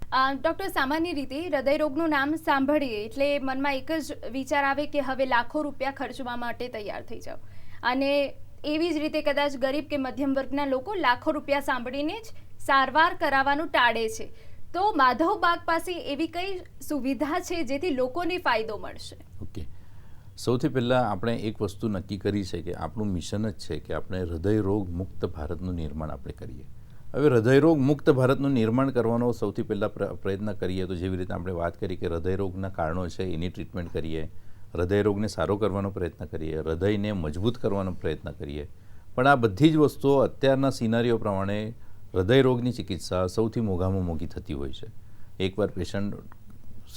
Doctor, સામાન્ય રીતે હૃદયરોગનું નામ સાંભળીએ એટલે મનમાં એક જ વિચાર આવે કે હવે લાખો રૂપિયા ખર્ચવા માટે તૈયાર થઈ જાઓ, અને એવી જ રીતે કદાચ ગરીબ કે મધ્યમ વર્ગના લોકો લાખો રૂપિયા સાંભળીને જ સારવાર કરાવવાનું ટાળે છે. તો માધવબાગ પાસે એવી કઈ સુવિધા છે જેથી લોકોને ફાયદો મળશે? ઓકે, સૌથી પહેલાં આપણે એક વસ્તુ નક્કી કરી છે કે આપણું મિશન જ છે કે આપણે હૃદયરોગ મુક્ત ભારતનું નિર્માણ આપણે કરીએ. હવે હૃદયરોગ મુક્ત ભારતનું નિર્માણ કરવાનો સૌથી પહેલાં પ્રયત્ન કરીએ તો જેવી રીતે આપણે વાત કરી કે હૃદયરોગના કારણો છે એની ટ્રીટમેન્ટ કરીએ, હૃદયરોગને સારો કરવાનો પ્રયત્ન કરીએ, હૃદયને મજબૂત કરવાનો પ્રયત્ન કરીએ. પણ આ બધી જ વસ્તુઓ અત્યારના સિનારીઓ પ્રમાણે હૃદયરોગની ચિકિત્સા સૌથી મોંઘામાં મોંઘી થતી હોય છે. એકવાર પેશન્ટ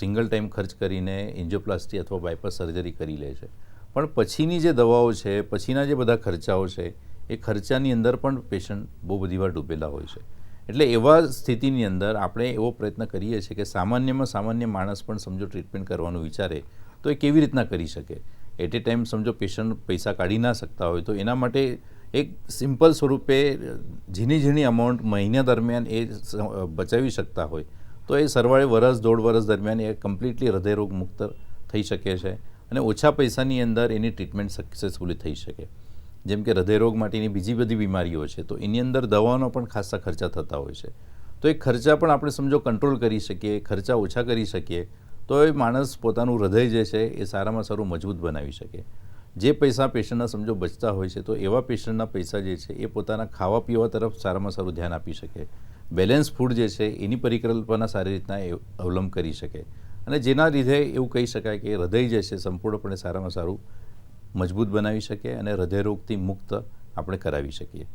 સિંગલ ટાઈમ ખર્ચ કરીને એન્જિયોપ્લાસ્ટી અથવા બાયપાસ સર્જરી કરી લે છે, પણ પછીની જે દવાઓ છે, પછીના જે બધા ખર્ચાઓ છે, એ ખર્ચાની અંદર પણ પેશન્ટ બહુ બધી વાર ડૂબેલા હોય છે. એટલે એવા સ્થિતિની અંદર આપણે એવો પ્રયત્ન કરીએ છીએ કે સામાન્યમાં સામાન્ય માણસ પણ સમજો ટ્રીટમેન્ટ કરવાનું વિચારે તો એ કેવી રીતના કરી શકે. એટ એ ટાઈમ સમજો પેશન્ટ પૈસા કાઢી ના શકતા હોય તો એના માટે એક સિમ્પલ સ્વરૂપે ઝીણી ઝીણી અમાઉન્ટ મહિના દરમિયાન એ બચાવી શકતા હોય તો એ સરવાળે વરસ દોઢ વરસ દરમિયાન એ કમ્પ્લીટલી હૃદયરોગ મુક્ત થઈ શકે છે અને ઓછા પૈસાની અંદર એની ટ્રીટમેન્ટ સક્સેસફુલી થઈ શકે. જેમ કે હૃદયરોગ માટેની બીજી બધી બીમારીઓ છે તો એની અંદર દવાનો પણ ખાસા ખર્ચા થતા હોય છે. તો એ ખર્ચા પણ આપણે સમજો કંટ્રોલ કરી શકીએ, ખર્ચા ઓછા કરી શકીએ તો એ માણસ પોતાનું હૃદય જે છે એ સારામાં સારું મજબૂત બનાવી શકે. જે પૈસા પેશન્ટના સમજો બચતા હોય છે તો એવા પેશન્ટના પૈસા જે છે એ પોતાના ખાવા પીવા તરફ સારામાં સારું ધ્યાન આપી શકે, બેલેન્સ ફૂડ જે છે એની પરિકલ્પના સારી રીતના અવલંબ કરી શકે, અને જેના લીધે એવું કહી શકાય કે હૃદય જે છે સંપૂર્ણપણે સારામાં સારું મજબૂત બનાવી શકે અને હૃદયરોગથી મુક્ત આપણે કરાવી શકીએ.